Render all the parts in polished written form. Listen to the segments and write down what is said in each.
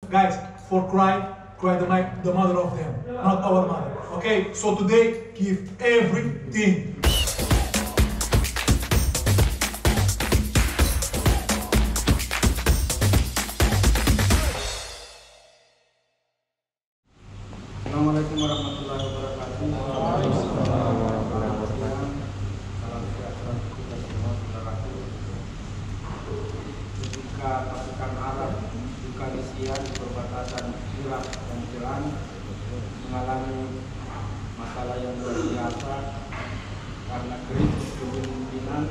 Guys, for cry the mother of them, not our mother. Okay, so today, give everything. Assalamualaikum warahmatullahi wabarakatuh. Salam sejahtera kita semua, saudaraku. Ketika pasukan Arab di Kalisia di perbatasan Irak dan Iran mengalami masalah yang luar biasa karena krisis kepemimpinan,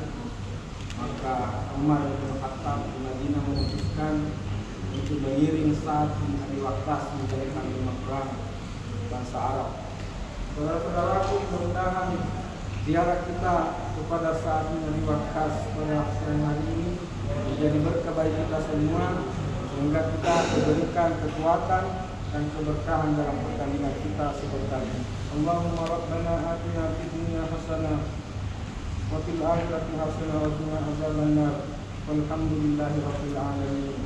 maka Umar bin Khattab di Madinah memutuskan untuk mengiring Sa'ad bin Abi Waqqas menjadi panglima perang bangsa Arab. Saudara-saudaraku, mudah-mudahan ziarah kita kepada Sa'ad bin Abi Waqqas pada hari ini menjadi berkah bagi kita semua, sehingga kita diberikan kekuatan dan keberkahan dalam pertandingan kita sebentar. Allahumma rabbana atina fid dunya hasanah wa fil akhirati hasanah wa qina adzabannar. Walhamdulillahi rabbil alamin.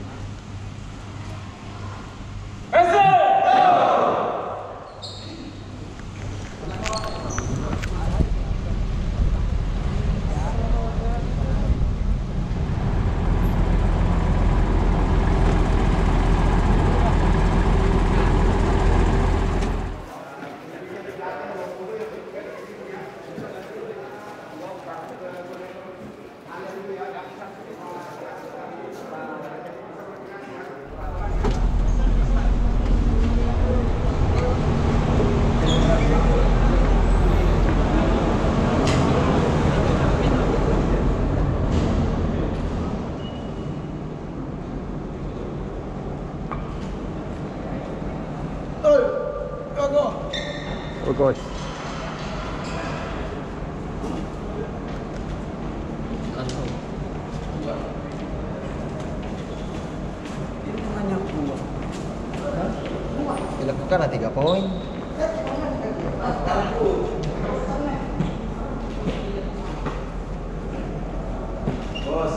Oh gosh. Dilakukan 3 poin. Bos.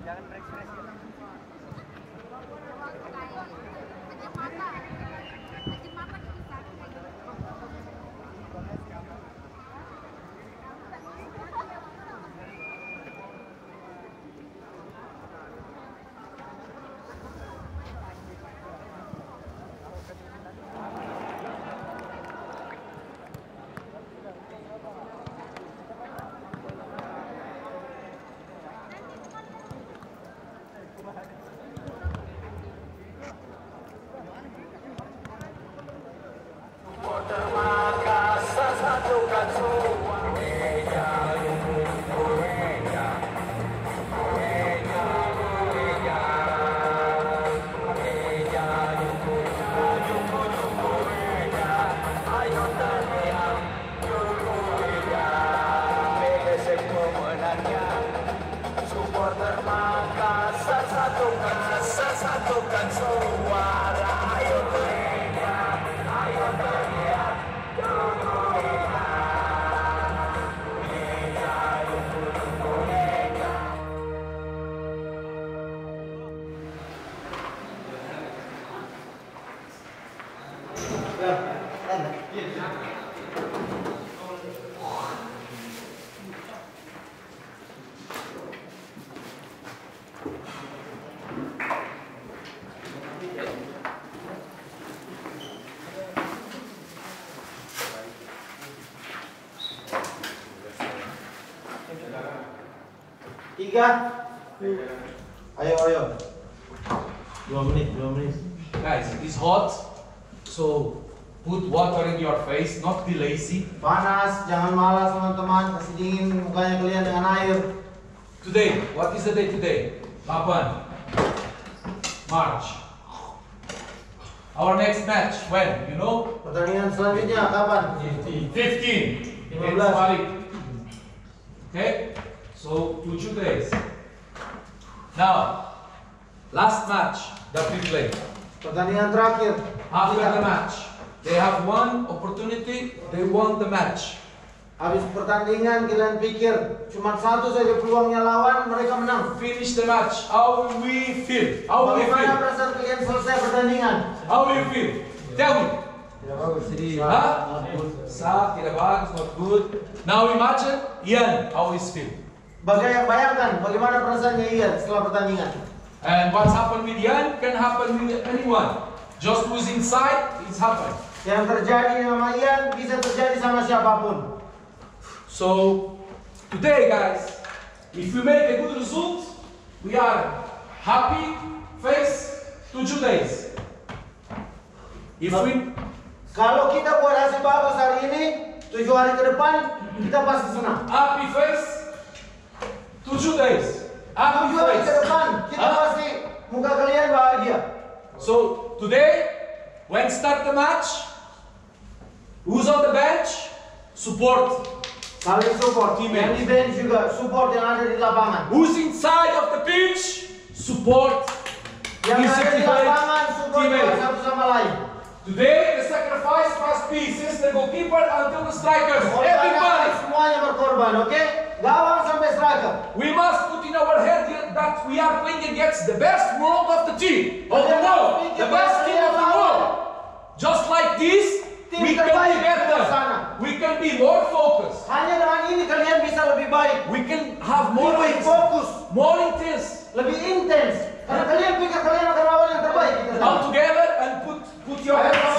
Jangan berekspresi. 3. Ayo. 2 menit. Guys, it is hot, so put water in your face, not be lazy. Panas, jangan malas teman-teman. Kasih dingin mukanya kalian dengan air. Today, what is the day today? 8 March. Our next match, when? You know? Pertandingan selanjutnya kapan? 15. 15. Against Malik. Okay? So, 2 days. Now, last match that we played. Pertandingan terakhir. After the match, they have one opportunity, they won the match. Habis pertandingan kalian pikir cuma satu saja peluangnya lawan, mereka menang. Finish the match. How will we feel? How will we Bagaimana feel? perasaan kalian selesai pertandingan? How will you feel? Tell me. Tidak bagus, sedih. Huh? Sad, tidak bagus, not good. Now imagine Ian, how he feel. Bayangkan bagaimana perasaannya Ian setelah pertandingan. And what's happened with Ian can happen with anyone. Just losing sight, it's happened. Yang terjadi sama Ian bisa terjadi sama siapapun. So, today guys, if we make a good result, we are happy face 2 days. If we Kalau kita buat hasil bagus hari ini, 7 hari ke depan kita pasti senang. happy face 2 days. 7 Happy hari ke face. depan kita Huh? pasti muka kalian bahagia. So today, when start the match, who's on the bench? Support. Saling support. Teammates. Yang di bench juga support yang ada di lapangan. Who's inside of the pitch? Support. Yang ada di Discipline. lapangan support Teammates. satu sama lain. Today, the sacrifice must be since the goalkeeper until the strikers. Korbannya Everybody. semuanya berkorban, oke? Gawang sampai striker. We must put in our head that we are playing against the best world of the team of the world, the best team of the world. Just like this, we can be better. We can be more focused. Hanya dengan ini kalian bisa lebih baik, We can have more lebih wins, fokus, more intense. lebih intens. Karena kalian pikir kalian akan lawan yang terbaik. Come together and put your hands. Put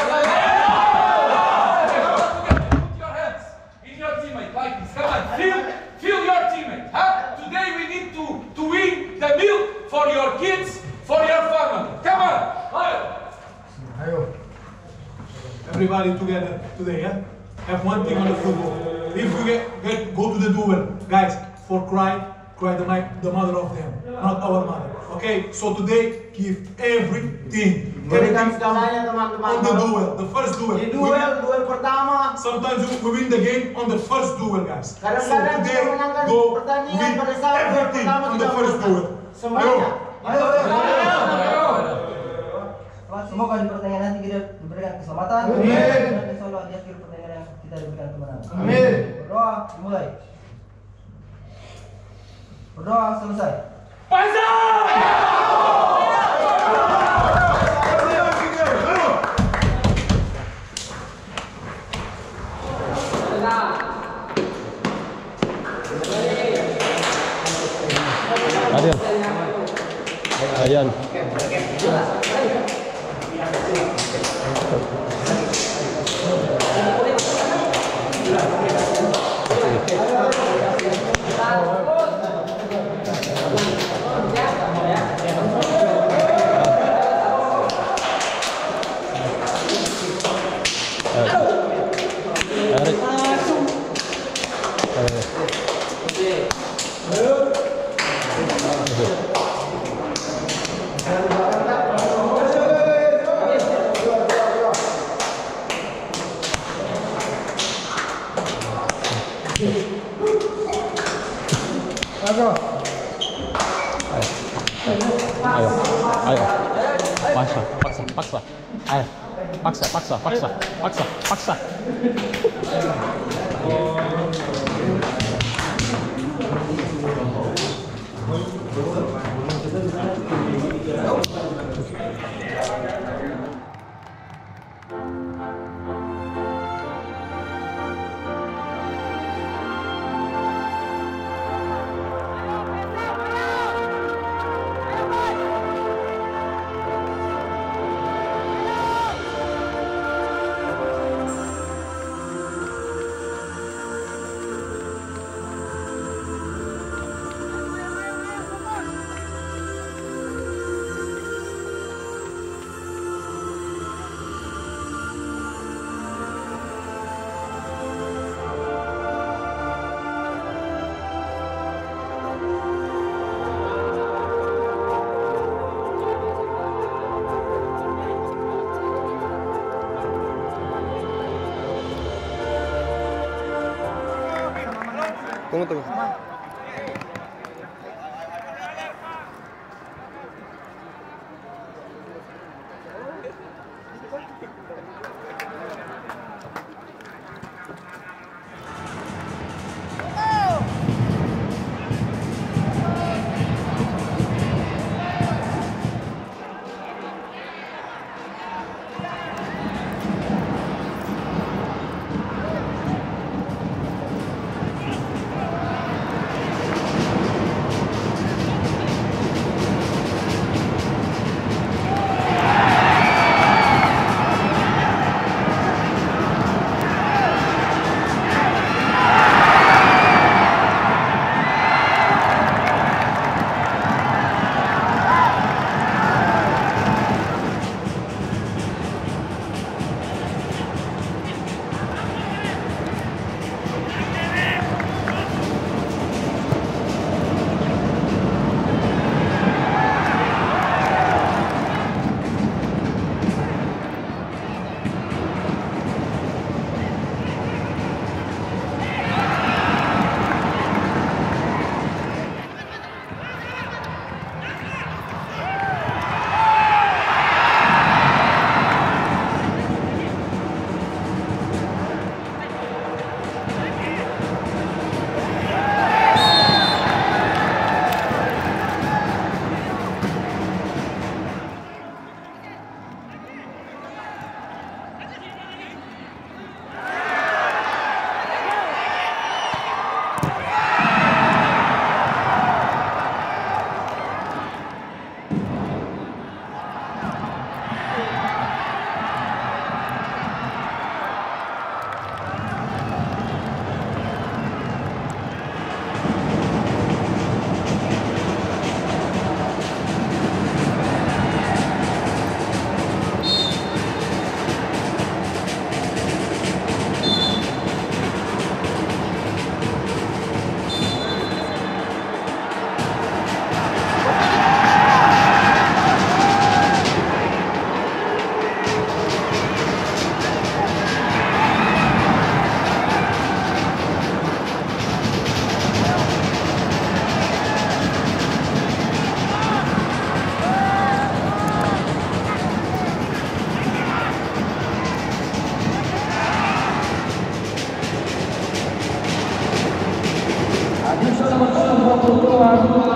your hands in your teammate like this. Come on, feel your teammate. Huh? Today we need to win the milk for your kids, for your family. Come on. Everybody together today, yeah? Have one thing on the football. If you go to the duel, guys, cry the mother of them, not our mother. Okay? So today, give everything. Berikan segalanya teman-teman. On the duel, the first duel. Di duel pertama. Sometimes we win the game on the first duel, guys. So Kadang-kadang today, kita menangkan go pertandingan win pada saat duel everything pertama on kita the first menang. duel. Semuanya. Ayo. Semoga di pertandingan nanti kita diberikan keselamatan. Amin. Dan insya Allah di akhir pertandingan kita diberikan kemenangan. Amin. Berdoa dimulai. Berdoa selesai. Ayan. Ayo. Paksa. Ayo. Paksa. Tunggu.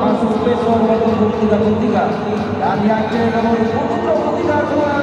masuk peso nomor 33 dan yang nomor 23 keluar.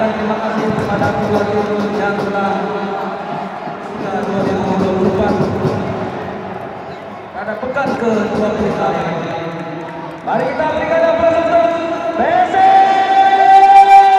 mengucapkan terima kasih kepada kedua tim yang telah sudah 2024 pada pekan ke-23. Mari kita berikan aplaus untuk PSM Makassar.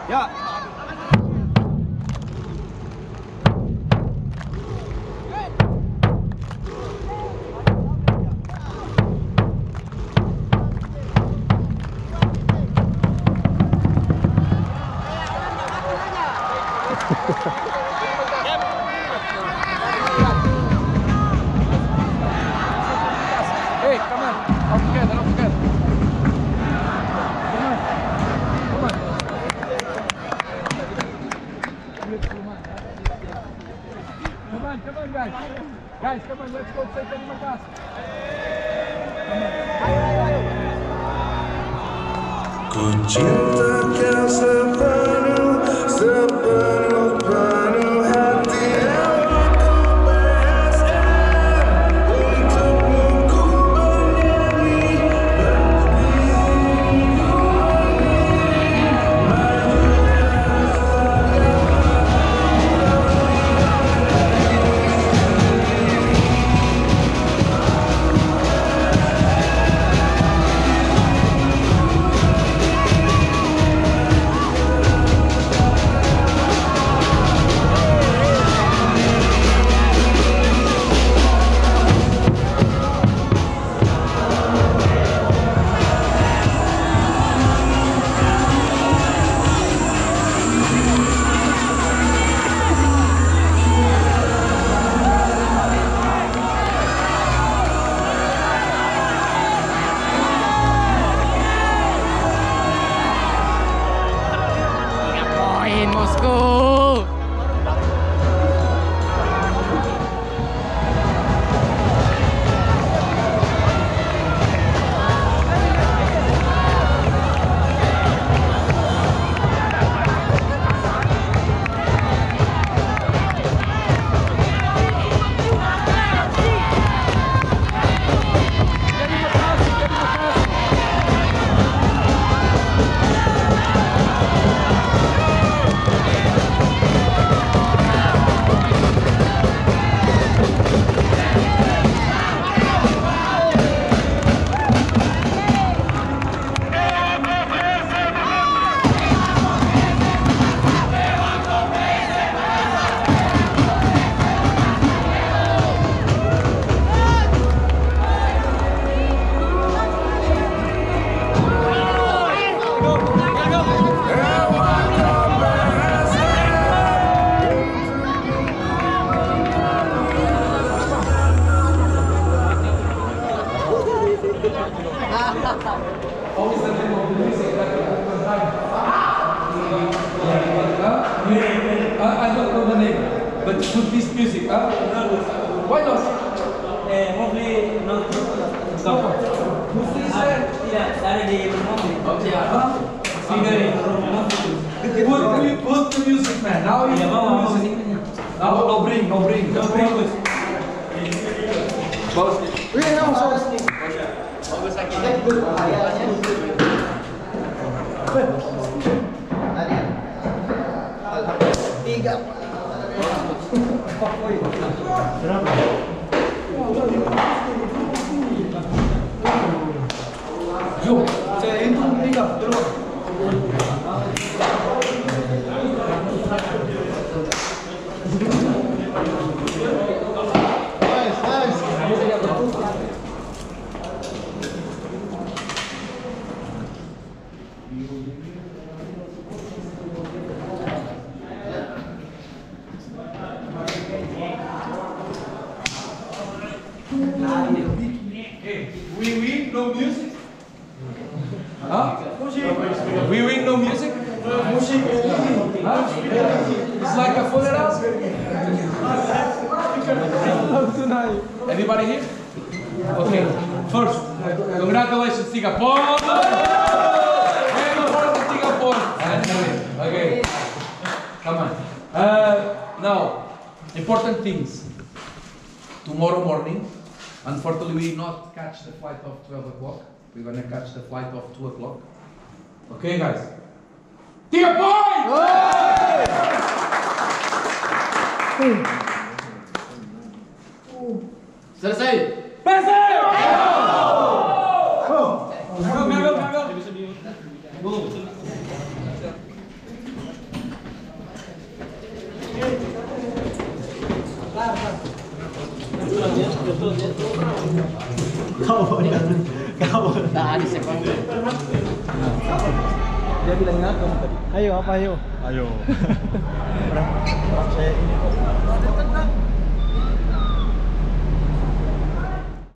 Ya. Hey, come on. Up together, up together. Come on, guys. Guys, come on, let's go take the pass. Ku cinta kau sepenuh, sepenuh hati. Aku PSM, untukmu ku bernyanyi. How is the name of the music that you can find? I don't know the name, but put this music, huh? Why not? Mostly not. Mostly is there? Tidak, ada di mobil. Put the music, man. Now you put the music. Now no bring. Bagus. Yo, saya hitung 3 dulu. We win no music. Huh? We win no music. Huh? It's like a funeral. Everybody here? Okay. First, congratulations, Singapore. Singapore. Okay. Come on. Now, important things. Tomorrow morning, unfortunately, we not catch the flight of 12 o'clock. We're gonna catch the flight of 2 o'clock. Okay, guys? 3 points! Selesai. Dia bilang ngaku tadi. Ayo apa ayo? Ayo. Orang saya ini.